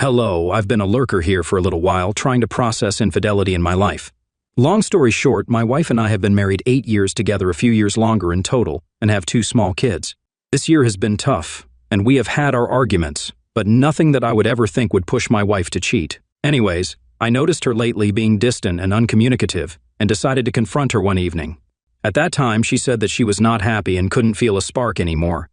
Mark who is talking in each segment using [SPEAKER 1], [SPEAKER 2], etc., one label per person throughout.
[SPEAKER 1] Hello, I've been a lurker here for a little while, trying to process infidelity in my life. Long story short, my wife and I have been married 8 years together, a few years longer in total, and have 2 small kids. This year has been tough, and we have had our arguments, but nothing that I would ever think would push my wife to cheat. Anyways, I noticed her lately being distant and uncommunicative, and decided to confront her one evening. At that time, she said that she was not happy and couldn't feel a spark anymore.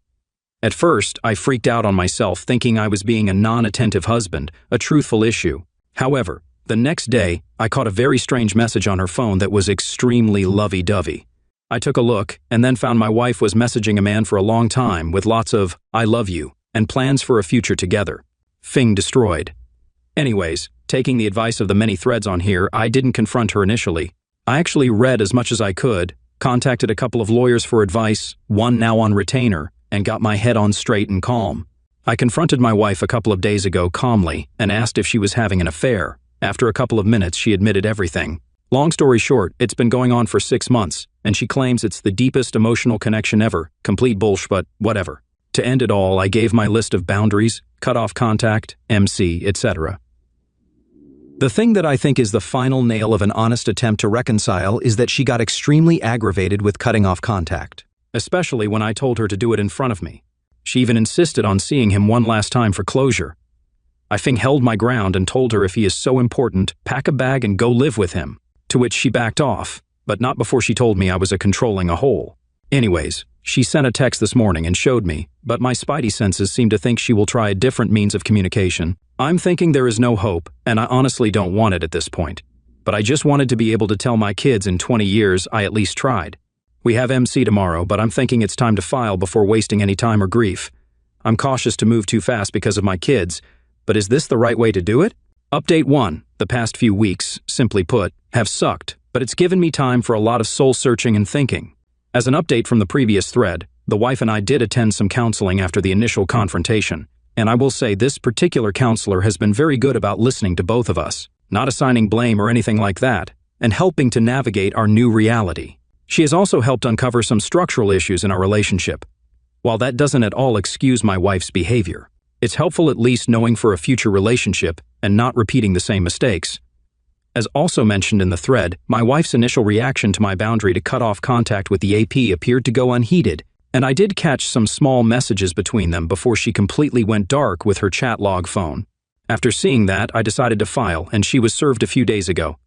[SPEAKER 1] At first, I freaked out on myself, thinking I was being a non-attentive husband, a truthful issue. However, the next day, I caught a very strange message on her phone that was extremely lovey-dovey. I took a look, and then found my wife was messaging a man for a long time with lots of "I love you" and plans for a future together. Thing destroyed. Anyways, taking the advice of the many threads on here, I didn't confront her initially. I actually read as much as I could, contacted a couple of lawyers for advice, one now on retainer, and got my head on straight and calm. I confronted my wife a couple of days ago calmly and asked if she was having an affair. After a couple of minutes, she admitted everything. Long story short, it's been going on for 6 months, and she claims it's the deepest emotional connection ever. Complete bullshit, but whatever. To end it all, I gave my list of boundaries, cut off contact, MC, etc. The thing that I think is the final nail of an honest attempt to reconcile is that she got extremely aggravated with cutting off contact, especially when I told her to do it in front of me. She even insisted on seeing him one last time for closure. I held my ground and told her if he is so important, pack a bag and go live with him, to which she backed off, but not before she told me I was controlling a hole. Anyways, she sent a text this morning and showed me, but my spidey senses seem to think she will try a different means of communication. I'm thinking there is no hope, and I honestly don't want it at this point. But I just wanted to be able to tell my kids in 20 years I at least tried. We have MC tomorrow, but I'm thinking it's time to file before wasting any time or grief. I'm cautious to move too fast because of my kids, but is this the right way to do it? Update 1. The past few weeks, simply put, have sucked, but it's given me time for a lot of soul-searching and thinking. As an update from the previous thread, the wife and I did attend some counseling after the initial confrontation, and I will say this particular counselor has been very good about listening to both of us, not assigning blame or anything like that, and helping to navigate our new reality. She has also helped uncover some structural issues in our relationship. While that doesn't at all excuse my wife's behavior, it's helpful at least knowing for a future relationship and not repeating the same mistakes. As also mentioned in the thread, my wife's initial reaction to my boundary to cut off contact with the AP appeared to go unheeded, and I did catch some small messages between them before she completely went dark with her chat log phone. After seeing that, I decided to file, and she was served a few days ago.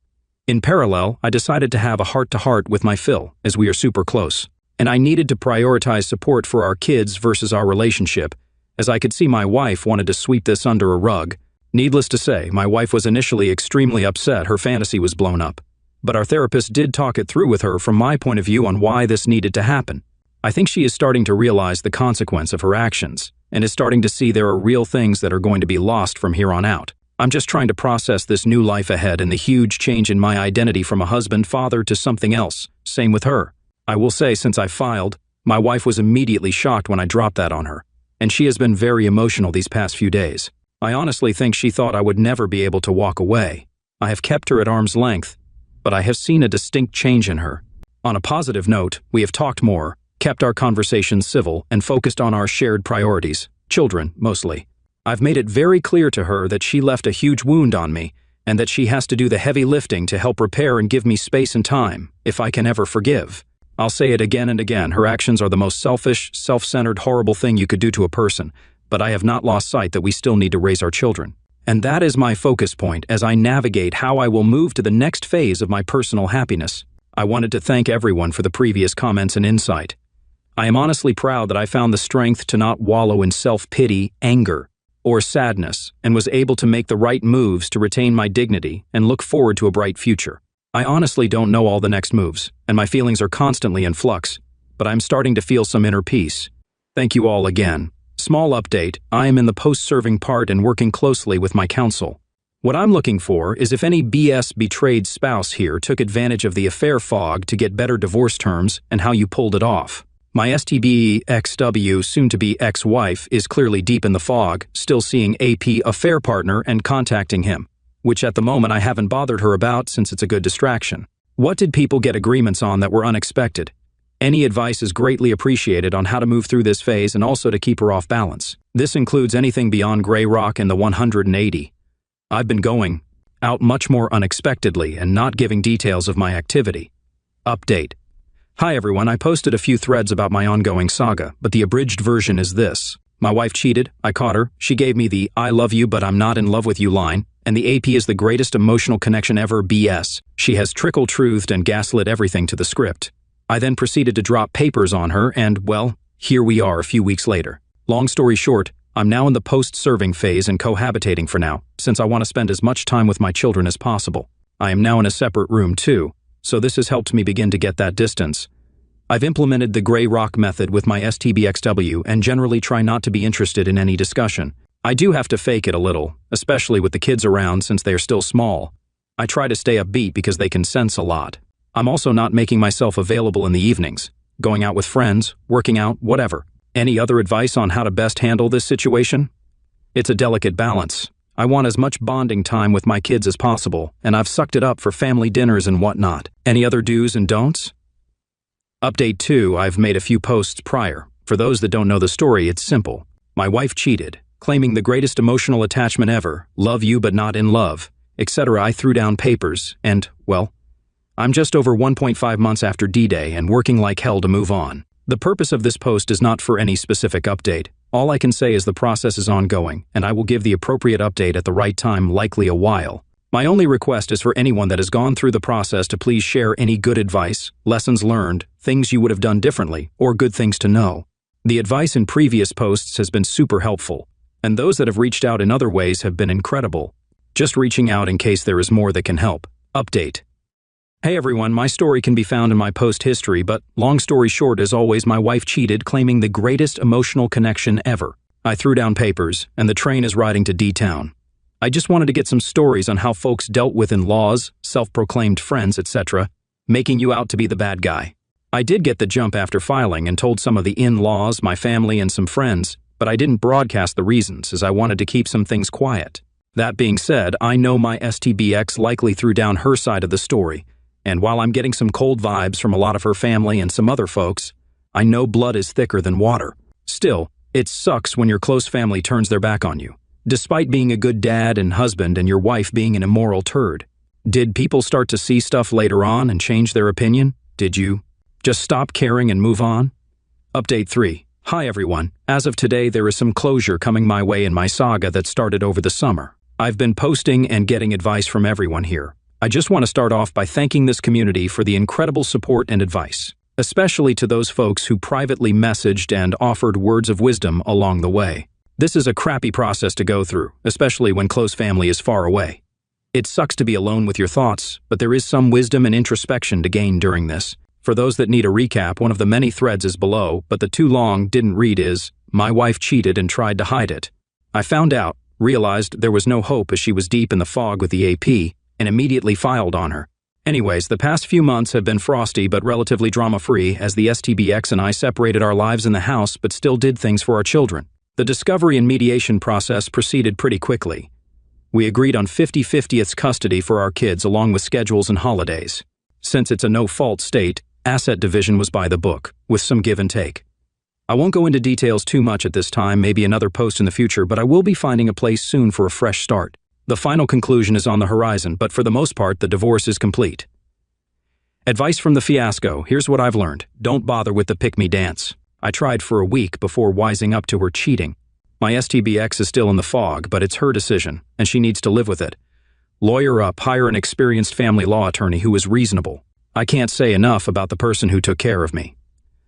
[SPEAKER 1] In parallel, I decided to have a heart-to-heart with my Phil, as we are super close, and I needed to prioritize support for our kids versus our relationship, as I could see my wife wanted to sweep this under a rug. Needless to say, my wife was initially extremely upset her fantasy was blown up, but our therapist did talk it through with her from my point of view on why this needed to happen. I think she is starting to realize the consequence of her actions, and is starting to see there are real things that are going to be lost from here on out. I'm just trying to process this new life ahead and the huge change in my identity from a husband, father to something else. Same with her. I will say, since I filed, my wife was immediately shocked when I dropped that on her, and she has been very emotional these past few days. I honestly think she thought I would never be able to walk away. I have kept her at arm's length, but I have seen a distinct change in her. On a positive note, we have talked more, kept our conversations civil, and focused on our shared priorities, children mostly. I've made it very clear to her that she left a huge wound on me, and that she has to do the heavy lifting to help repair and give me space and time, if I can ever forgive. I'll say it again and again, her actions are the most selfish, self-centered, horrible thing you could do to a person, but I have not lost sight that we still need to raise our children. And that is my focus point as I navigate how I will move to the next phase of my personal happiness. I wanted to thank everyone for the previous comments and insight. I am honestly proud that I found the strength to not wallow in self-pity, anger, or sadness, and was able to make the right moves to retain my dignity and look forward to a bright future. I honestly don't know all the next moves, and my feelings are constantly in flux, but I'm starting to feel some inner peace. Thank you all again. Small update, I am in the post-serving part and working closely with my counsel. What I'm looking for is if any BS betrayed spouse here took advantage of the affair fog to get better divorce terms and how you pulled it off. My STB XW, soon-to-be ex-wife, is clearly deep in the fog, still seeing AP affair partner and contacting him, which at the moment I haven't bothered her about since it's a good distraction. What did people get agreements on that were unexpected? Any advice is greatly appreciated on how to move through this phase and also to keep her off balance. This includes anything beyond gray rock and the 180. I've been going out much more unexpectedly and not giving details of my activity. Update. Hi everyone, I posted a few threads about my ongoing saga, but the abridged version is this. My wife cheated, I caught her, she gave me the "I love you but I'm not in love with you" line, and the AP is the greatest emotional connection ever BS. She has trickle-truthed and gaslit everything to the script. I then proceeded to drop papers on her and, well, here we are a few weeks later. Long story short, I'm now in the post-serving phase and cohabitating for now, since I want to spend as much time with my children as possible. I am now in a separate room too, so this has helped me begin to get that distance. I've implemented the gray rock method with my STBXW and generally try not to be interested in any discussion. I do have to fake it a little, especially with the kids around since they are still small. I try to stay upbeat because they can sense a lot. I'm also not making myself available in the evenings, going out with friends, working out, whatever. Any other advice on how to best handle this situation? It's a delicate balance. I want as much bonding time with my kids as possible, and I've sucked it up for family dinners and whatnot. Any other do's and don'ts? Update 2, I've made a few posts prior. For those that don't know the story, it's simple. My wife cheated, claiming the greatest emotional attachment ever, love you but not in love, etc. I threw down papers, and, well, I'm just over 1.5 months after D-Day and working like hell to move on. The purpose of this post is not for any specific update. All I can say is the process is ongoing, and I will give the appropriate update at the right time, likely a while. My only request is for anyone that has gone through the process to please share any good advice, lessons learned, things you would have done differently, or good things to know. The advice in previous posts has been super helpful, and those that have reached out in other ways have been incredible. Just reaching out in case there is more that can help. Update. Hey everyone, my story can be found in my post history, but long story short, as always, my wife cheated, claiming the greatest emotional connection ever. I threw down papers, and the train is riding to D-Town. I just wanted to get some stories on how folks dealt with in-laws, self-proclaimed friends, etc., making you out to be the bad guy. I did get the jump after filing and told some of the in-laws, my family, and some friends, but I didn't broadcast the reasons as I wanted to keep some things quiet. That being said, I know my STBX likely threw down her side of the story, and while I'm getting some cold vibes from a lot of her family and some other folks, I know blood is thicker than water. Still, it sucks when your close family turns their back on you. Despite being a good dad and husband and your wife being an immoral turd. Did people start to see stuff later on and change their opinion? Did you just stop caring and move on? Update 3. Hi everyone. As of today, there is some closure coming my way in my saga that started over the summer. I've been posting and getting advice from everyone here. I just want to start off by thanking this community for the incredible support and advice, especially to those folks who privately messaged and offered words of wisdom along the way. This is a crappy process to go through, especially when close family is far away. It sucks to be alone with your thoughts, but there is some wisdom and introspection to gain during this. For those that need a recap, one of the many threads is below, but the too long didn't read is, my wife cheated and tried to hide it. I found out, realized there was no hope as she was deep in the fog with the AP, and immediately filed on her. Anyways, the past few months have been frosty but relatively drama-free as the STBX and I separated our lives in the house but still did things for our children. The discovery and mediation process proceeded pretty quickly. We agreed on 50/50 custody for our kids along with schedules and holidays. Since it's a no-fault state, asset division was by the book, with some give and take. I won't go into details too much at this time, maybe another post in the future, but I will be finding a place soon for a fresh start. The final conclusion is on the horizon, but for the most part, the divorce is complete. Advice from the fiasco. Here's what I've learned. Don't bother with the pick-me dance. I tried for a week before wising up to her cheating. My STBX is still in the fog, but it's her decision, and she needs to live with it. Lawyer up, hire an experienced family law attorney who is reasonable. I can't say enough about the person who took care of me.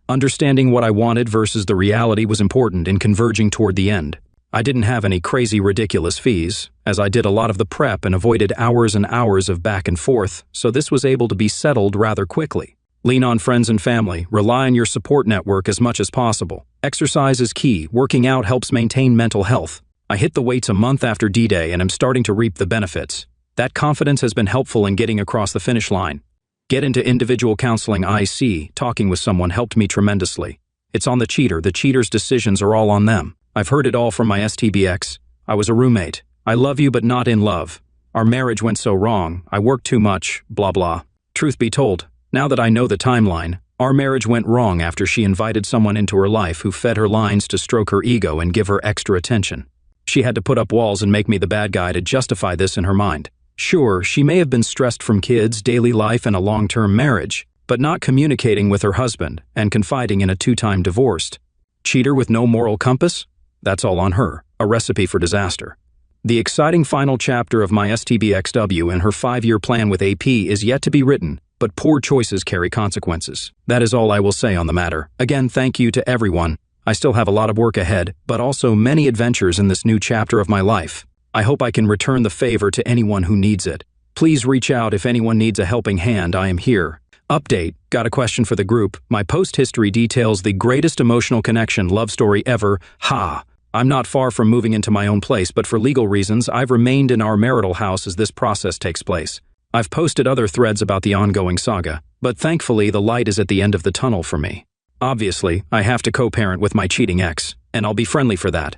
[SPEAKER 1] Understanding what I wanted versus the reality was important in converging toward the end. I didn't have any crazy ridiculous fees, as I did a lot of the prep and avoided hours and hours of back and forth, so this was able to be settled rather quickly. Lean on friends and family, rely on your support network as much as possible. Exercise is key, working out helps maintain mental health. I hit the weights a month after D-Day and am starting to reap the benefits. That confidence has been helpful in getting across the finish line. Get into individual counseling IC, talking with someone helped me tremendously. It's on the cheater, the cheater's decisions are all on them. I've heard it all from my STBX. I was a roommate. I love you but not in love. Our marriage went so wrong, I worked too much, blah blah. Truth be told, now that I know the timeline, our marriage went wrong after she invited someone into her life who fed her lines to stroke her ego and give her extra attention. She She had to put up walls and make me the bad guy to justify this in her mind. Sure, she may have been stressed from kids, daily life, and a long-term marriage, but not communicating with her husband and confiding in a two-time divorced. Cheater with no moral compass? That's all on her, a recipe for disaster. The exciting final chapter of my STBXW and her 5-year plan with AP is yet to be written, but poor choices carry consequences. That is all I will say on the matter. Again, thank you to everyone. I still have a lot of work ahead, but also many adventures in this new chapter of my life. I hope I can return the favor to anyone who needs it. Please reach out if anyone needs a helping hand. I am here. Update. Got a question for the group. My post history details the greatest emotional connection love story ever. Ha! I'm not far from moving into my own place, but for legal reasons, I've remained in our marital house as this process takes place. I've posted other threads about the ongoing saga, but thankfully the light is at the end of the tunnel for me. Obviously, I have to co-parent with my cheating ex, and I'll be friendly for that.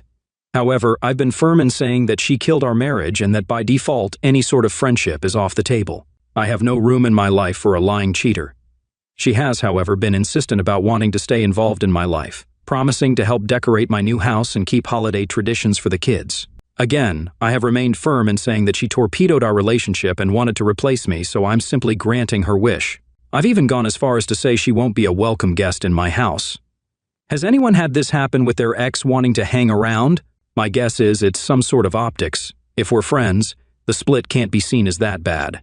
[SPEAKER 1] However, I've been firm in saying that she killed our marriage and that by default, any sort of friendship is off the table. I have no room in my life for a lying cheater. She has, however, been insistent about wanting to stay involved in my life, promising to help decorate my new house and keep holiday traditions for the kids. Again, I have remained firm in saying that she torpedoed our relationship and wanted to replace me, so I'm simply granting her wish. I've even gone as far as to say she won't be a welcome guest in my house. Has anyone had this happen with their ex wanting to hang around? My guess is it's some sort of optics. If we're friends, the split can't be seen as that bad.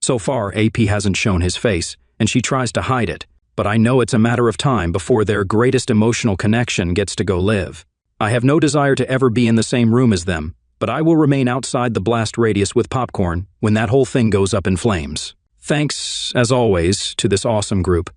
[SPEAKER 1] So far, AP hasn't shown his face, and she tries to hide it, but I know it's a matter of time before their greatest emotional connection gets to go live. I have no desire to ever be in the same room as them, but I will remain outside the blast radius with popcorn when that whole thing goes up in flames. Thanks, as always, to this awesome group.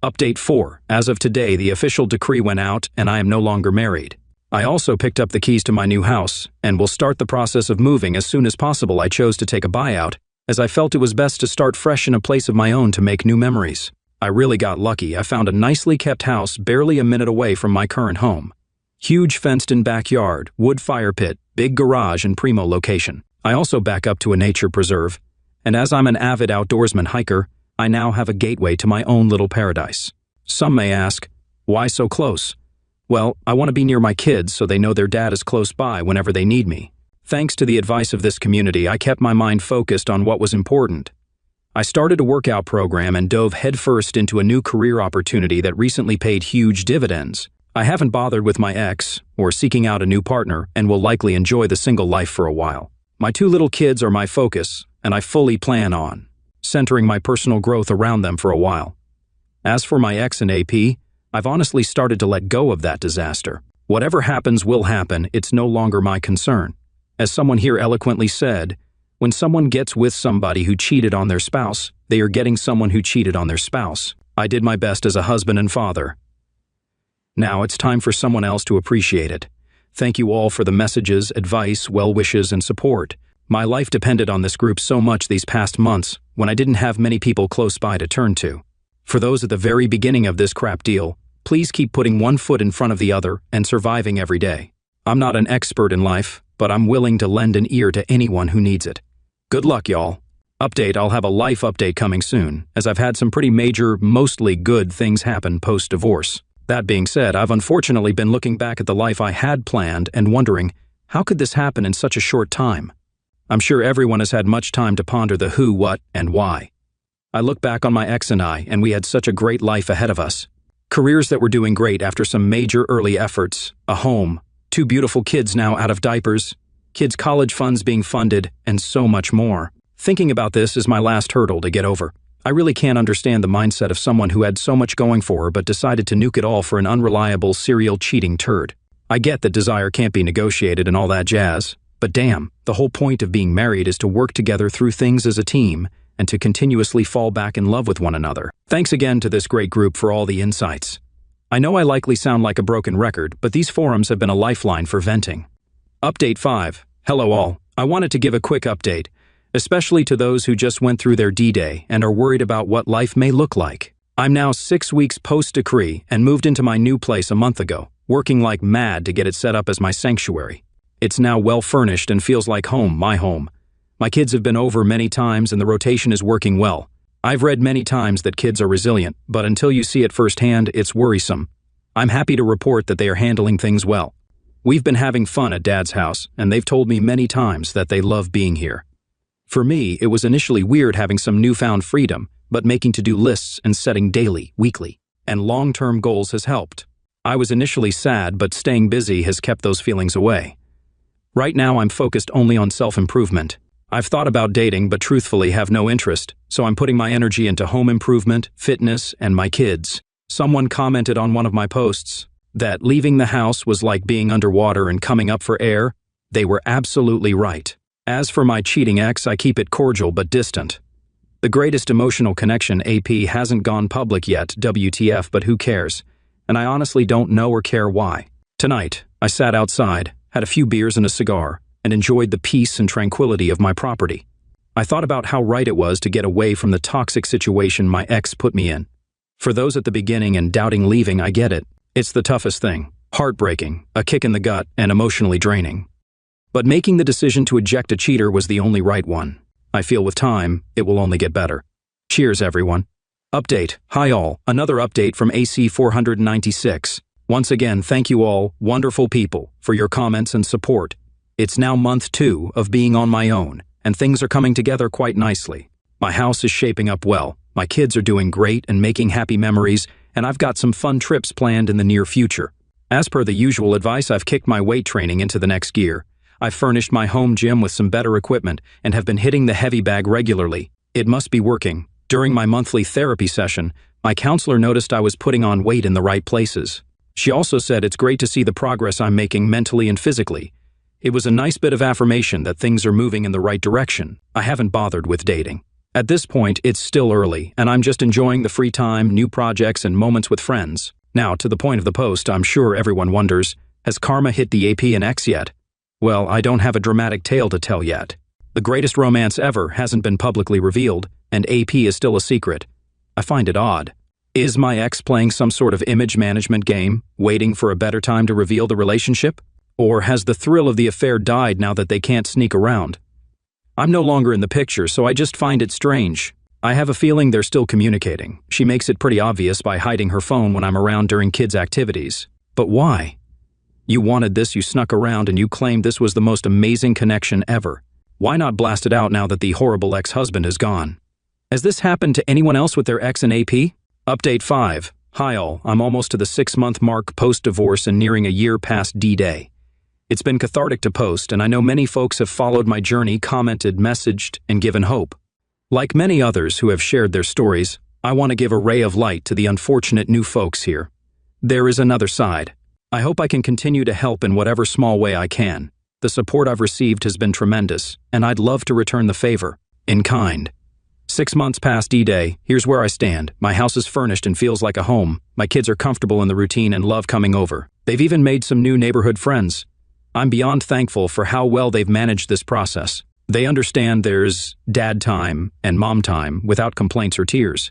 [SPEAKER 1] Update 4. As of today, the official decree went out and I am no longer married. I also picked up the keys to my new house and will start the process of moving as soon as possible. I chose to take a buyout as I felt it was best to start fresh in a place of my own to make new memories. I really got lucky. I found a nicely kept house barely a minute away from my current home. Huge fenced-in backyard, wood fire pit, big garage, and primo location. I also back up to a nature preserve, and as I'm an avid outdoorsman hiker, I now have a gateway to my own little paradise. Some may ask, why so close? Well, I want to be near my kids so they know their dad is close by whenever they need me. Thanks to the advice of this community, I kept my mind focused on what was important. I started a workout program and dove headfirst into a new career opportunity that recently paid huge dividends. I haven't bothered with my ex or seeking out a new partner and will likely enjoy the single life for a while. My 2 little kids are my focus, and I fully plan on centering my personal growth around them for a while. As for my ex and AP, I've honestly started to let go of that disaster. Whatever happens will happen, it's no longer my concern. As someone here eloquently said, when someone gets with somebody who cheated on their spouse, they are getting someone who cheated on their spouse. I did my best as a husband and father. Now it's time for someone else to appreciate it. Thank you all for the messages, advice, well wishes, and support. My life depended on this group so much these past months when I didn't have many people close by to turn to. For those at the very beginning of this crap deal, please keep putting one foot in front of the other and surviving every day. I'm not an expert in life, but I'm willing to lend an ear to anyone who needs it. Good luck, y'all. Update, I'll have a life update coming soon, as I've had some pretty major, mostly good things happen post-divorce. That being said, I've unfortunately been looking back at the life I had planned and wondering, how could this happen in such a short time? I'm sure everyone has had much time to ponder the who, what, and why. I look back on my ex and we had such a great life ahead of us. Careers that were doing great after some major early efforts, a home, 2 beautiful kids now out of diapers, kids' college funds being funded, and so much more. Thinking about this is my last hurdle to get over. I really can't understand the mindset of someone who had so much going for her but decided to nuke it all for an unreliable, serial cheating turd. I get that desire can't be negotiated and all that jazz, but damn, the whole point of being married is to work together through things as a team and to continuously fall back in love with one another. Thanks again to this great group for all the insights. I know I likely sound like a broken record, but these forums have been a lifeline for venting. Update 5. Hello all. I wanted to give a quick update, especially to those who just went through their D-Day and are worried about what life may look like. I'm now 6 weeks post-decree and moved into my new place a month ago, working like mad to get it set up as my sanctuary. It's now well furnished and feels like home, my home. My kids have been over many times and the rotation is working well. I've read many times that kids are resilient, but until you see it firsthand, it's worrisome. I'm happy to report that they are handling things well. We've been having fun at Dad's house, and they've told me many times that they love being here. For me, it was initially weird having some newfound freedom, but making to-do lists and setting daily, weekly, and long-term goals has helped. I was initially sad, but staying busy has kept those feelings away. Right now, I'm focused only on self-improvement. I've thought about dating, but truthfully have no interest, so I'm putting my energy into home improvement, fitness, and my kids. Someone commented on one of my posts that leaving the house was like being underwater and coming up for air. They were absolutely right. As for my cheating ex, I keep it cordial but distant. The greatest emotional connection, AP, hasn't gone public yet, WTF, but who cares? And I honestly don't know or care why. Tonight, I sat outside, had a few beers and a cigar, and enjoyed the peace and tranquility of my property. I thought about how right it was to get away from the toxic situation my ex put me in. For those at the beginning and doubting leaving, I get it. It's the toughest thing, heartbreaking, a kick in the gut, and emotionally draining. But making the decision to eject a cheater was the only right one. I feel with time, it will only get better. Cheers, everyone. Update. Hi all, another update from AC 496. Once again, thank you all, wonderful people, for your comments and support. It's now month 2 of being on my own, and things are coming together quite nicely. My house is shaping up well, my kids are doing great and making happy memories, and I've got some fun trips planned in the near future. As per the usual advice, I've kicked my weight training into the next gear. I've furnished my home gym with some better equipment and have been hitting the heavy bag regularly. It must be working. During my monthly therapy session, my counselor noticed I was putting on weight in the right places. She also said it's great to see the progress I'm making mentally and physically. It was a nice bit of affirmation that things are moving in the right direction. I haven't bothered with dating. At this point, it's still early, and I'm just enjoying the free time, new projects, and moments with friends. Now, to the point of the post, I'm sure everyone wonders, has karma hit the AP and X yet? Well, I don't have a dramatic tale to tell yet. The greatest romance ever hasn't been publicly revealed, and AP is still a secret. I find it odd. Is my ex playing some sort of image management game, waiting for a better time to reveal the relationship? Or has the thrill of the affair died now that they can't sneak around? I'm no longer in the picture, so I just find it strange. I have a feeling they're still communicating. She makes it pretty obvious by hiding her phone when I'm around during kids' activities. But why? You wanted this, you snuck around, and you claimed this was the most amazing connection ever. Why not blast it out now that the horrible ex-husband is gone? Has this happened to anyone else with their ex and AP? Update 5. Hi all, I'm almost to the 6-month mark post-divorce and nearing a year past D-Day. It's been cathartic to post, and I know many folks have followed my journey, commented, messaged, and given hope. Like many others who have shared their stories, I want to give a ray of light to the unfortunate new folks here. There is another side. I hope I can continue to help in whatever small way I can. The support I've received has been tremendous, and I'd love to return the favor, in kind. 6 months past D-Day, here's where I stand. My house is furnished and feels like a home. My kids are comfortable in the routine and love coming over. They've even made some new neighborhood friends. I'm beyond thankful for how well they've managed this process. They understand there's dad time and mom time without complaints or tears.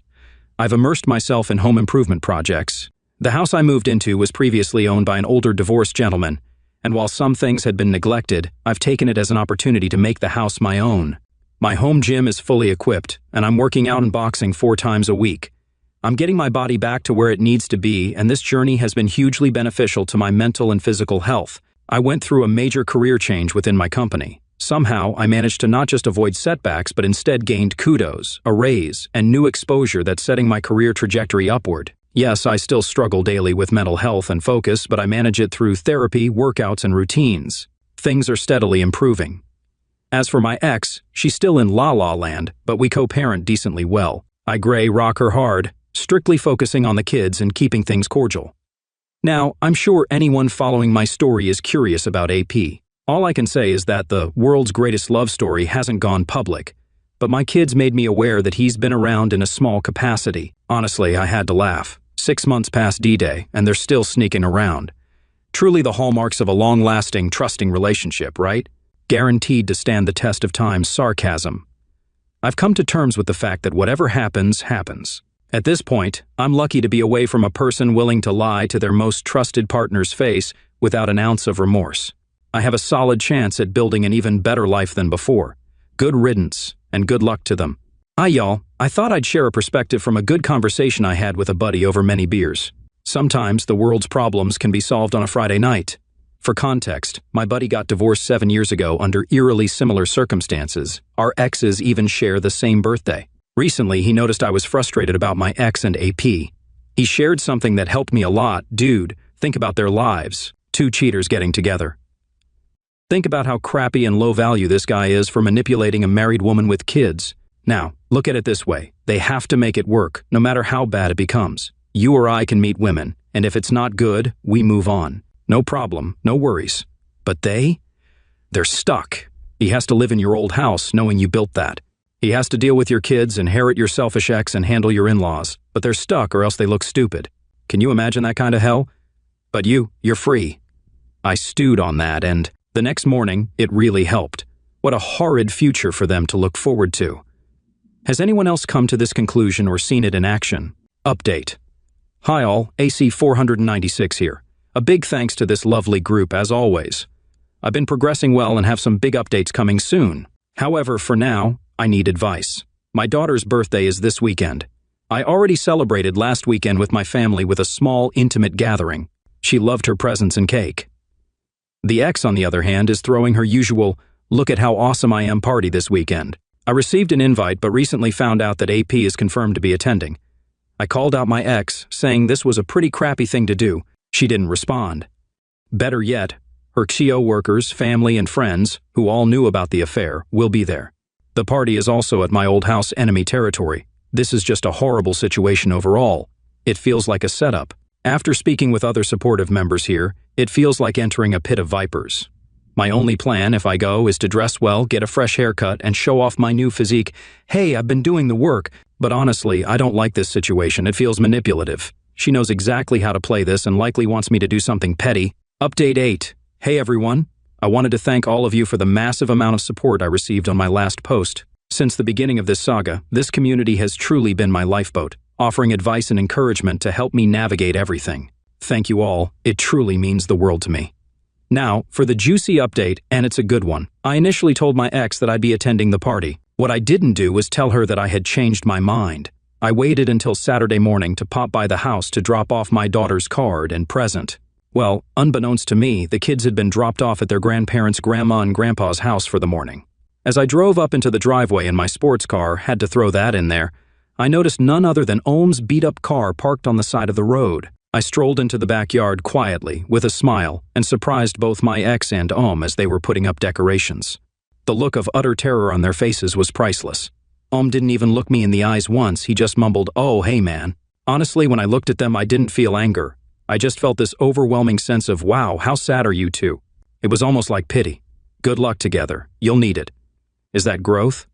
[SPEAKER 1] I've immersed myself in home improvement projects. The house I moved into was previously owned by an older divorced gentleman, and while some things had been neglected, I've taken it as an opportunity to make the house my own. My home gym is fully equipped, and I'm working out and boxing 4 times a week. I'm getting my body back to where it needs to be, and this journey has been hugely beneficial to my mental and physical health. I went through a major career change within my company. Somehow, I managed to not just avoid setbacks, but instead gained kudos, a raise, and new exposure that's setting my career trajectory upward. Yes, I still struggle daily with mental health and focus, but I manage it through therapy, workouts, and routines. Things are steadily improving. As for my ex, she's still in la-la land, but we co-parent decently well. I gray rock her hard, strictly focusing on the kids and keeping things cordial. Now, I'm sure anyone following my story is curious about AP. All I can say is that the world's greatest love story hasn't gone public, but my kids made me aware that he's been around in a small capacity. Honestly, I had to laugh. 6 months past D-Day, and they're still sneaking around. Truly the hallmarks of a long-lasting, trusting relationship, right? Guaranteed to stand the test of time's sarcasm. I've come to terms with the fact that whatever happens, happens. At this point, I'm lucky to be away from a person willing to lie to their most trusted partner's face without an ounce of remorse. I have a solid chance at building an even better life than before. Good riddance, and good luck to them. Hi y'all, I thought I'd share a perspective from a good conversation I had with a buddy over many beers. Sometimes the world's problems can be solved on a Friday night. For context, my buddy got divorced 7 years ago under eerily similar circumstances. Our exes even share the same birthday. Recently, he noticed I was frustrated about my ex and AP. He shared something that helped me a lot. Dude, think about their lives. Two cheaters getting together. Think about how crappy and low value this guy is for manipulating a married woman with kids. Now, look at it this way. They have to make it work, no matter how bad it becomes. You or I can meet women, and if it's not good, we move on. No problem, no worries. But they're stuck. He has to live in your old house knowing you built that. He has to deal with your kids, inherit your selfish ex, and handle your in-laws. But they're stuck or else they look stupid. Can you imagine that kind of hell? But you're free. I stewed on that, and the next morning, it really helped. What a horrid future for them to look forward to. Has anyone else come to this conclusion or seen it in action? Update. Hi all, AC 496 here. A big thanks to this lovely group as always. I've been progressing well and have some big updates coming soon. However, for now, I need advice. My daughter's birthday is this weekend. I already celebrated last weekend with my family with a small, intimate gathering. She loved her presents and cake. The ex, on the other hand, is throwing her usual, look at how awesome I am party this weekend. I received an invite but recently found out that AP is confirmed to be attending. I called out my ex, saying this was a pretty crappy thing to do. She didn't respond. Better yet, her XIO workers, family, and friends, who all knew about the affair, will be there. The party is also at my old house, enemy territory. This is just a horrible situation overall. It feels like a setup. After speaking with other supportive members here, it feels like entering a pit of vipers. My only plan, if I go, is to dress well, get a fresh haircut, and show off my new physique. Hey, I've been doing the work, but honestly, I don't like this situation. It feels manipulative. She knows exactly how to play this and likely wants me to do something petty. Update 8. Hey everyone. I wanted to thank all of you for the massive amount of support I received on my last post. Since the beginning of this saga, this community has truly been my lifeboat, offering advice and encouragement to help me navigate everything. Thank you all. It truly means the world to me. Now, for the juicy update, and it's a good one. I initially told my ex that I'd be attending the party. What I didn't do was tell her that I had changed my mind. I waited until Saturday morning to pop by the house to drop off my daughter's card and present. Well, unbeknownst to me, the kids had been dropped off at their grandparents' grandma and grandpa's house for the morning. As I drove up into the driveway in my sports car, had to throw that in there, I noticed none other than Ohm's beat-up car parked on the side of the road. I strolled into the backyard quietly, with a smile, and surprised both my ex and Ohm as they were putting up decorations. The look of utter terror on their faces was priceless. Ohm didn't even look me in the eyes once, he just mumbled, "Oh, hey man." Honestly, when I looked at them, I didn't feel anger. I just felt this overwhelming sense of, wow, how sad are you two? It was almost like pity. Good luck together. You'll need it. Is that growth?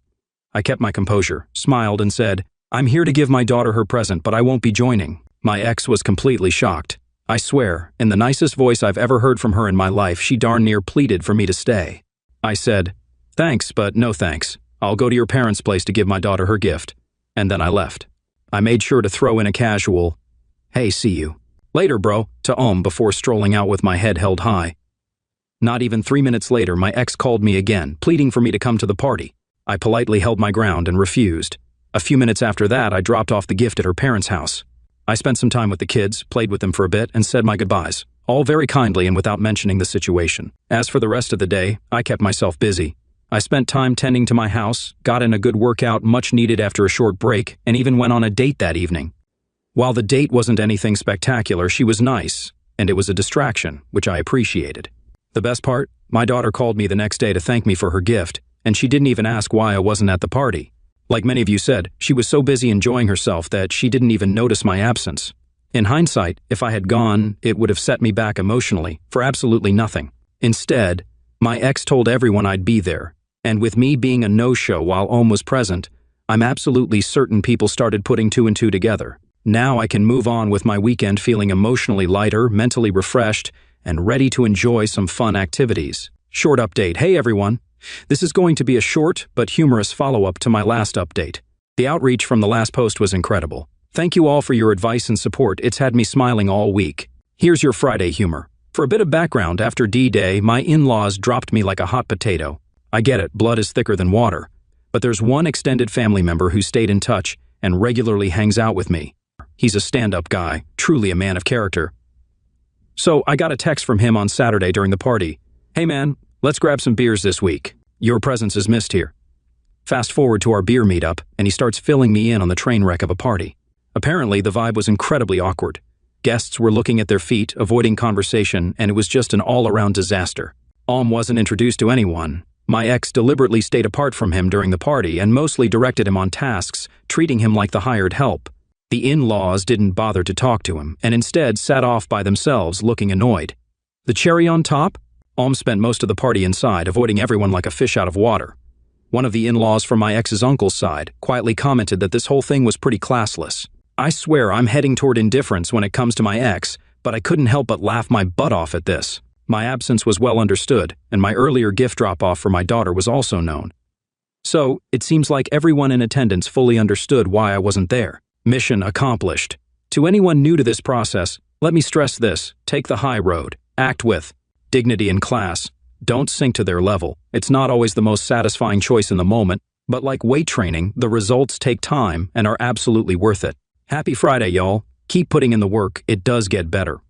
[SPEAKER 1] I kept my composure, smiled, and said, I'm here to give my daughter her present, but I won't be joining. My ex was completely shocked. I swear, in the nicest voice I've ever heard from her in my life, she darn near pleaded for me to stay. I said, thanks, but no thanks. I'll go to your parents' place to give my daughter her gift. And then I left. I made sure to throw in a casual, hey, see you later, bro, to Ohm before strolling out with my head held high. Not even 3 minutes later, my ex called me again, pleading for me to come to the party. I politely held my ground and refused. A few minutes after that, I dropped off the gift at her parents' house. I spent some time with the kids, played with them for a bit, and said my goodbyes, all very kindly and without mentioning the situation. As for the rest of the day, I kept myself busy. I spent time tending to my house, got in a good workout much needed after a short break, and even went on a date that evening. While the date wasn't anything spectacular, she was nice, and it was a distraction, which I appreciated. The best part? My daughter called me the next day to thank me for her gift, and she didn't even ask why I wasn't at the party. Like many of you said, she was so busy enjoying herself that she didn't even notice my absence. In hindsight, if I had gone, it would have set me back emotionally, for absolutely nothing. Instead, my ex told everyone I'd be there, and with me being a no-show while Ohm was present, I'm absolutely certain people started putting two and two together. Now I can move on with my weekend feeling emotionally lighter, mentally refreshed, and ready to enjoy some fun activities. Short update. Hey everyone. This is going to be a short but humorous follow-up to my last update. The outreach from the last post was incredible. Thank you all for your advice and support. It's had me smiling all week. Here's your Friday humor. For a bit of background, after D-Day, my in-laws dropped me like a hot potato. I get it, blood is thicker than water. But there's one extended family member who stayed in touch and regularly hangs out with me. He's a stand-up guy, truly a man of character. So I got a text from him on Saturday during the party. Hey man, let's grab some beers this week. Your presence is missed here. Fast forward to our beer meetup, and he starts filling me in on the train wreck of a party. Apparently, the vibe was incredibly awkward. Guests were looking at their feet, avoiding conversation, and it was just an all-around disaster. Alm wasn't introduced to anyone. My ex deliberately stayed apart from him during the party and mostly directed him on tasks, treating him like the hired help. The in-laws didn't bother to talk to him, and instead sat off by themselves looking annoyed. The cherry on top? Alm spent most of the party inside, avoiding everyone like a fish out of water. One of the in-laws from my ex's uncle's side quietly commented that this whole thing was pretty classless. I swear I'm heading toward indifference when it comes to my ex, but I couldn't help but laugh my butt off at this. My absence was well understood, and my earlier gift drop-off for my daughter was also known. So, it seems like everyone in attendance fully understood why I wasn't there. Mission accomplished. To anyone new to this process, let me stress this: take the high road. Act with dignity and class. Don't sink to their level. It's not always the most satisfying choice in the moment, but like weight training, the results take time and are absolutely worth it. Happy Friday, y'all. Keep putting in the work. It does get better.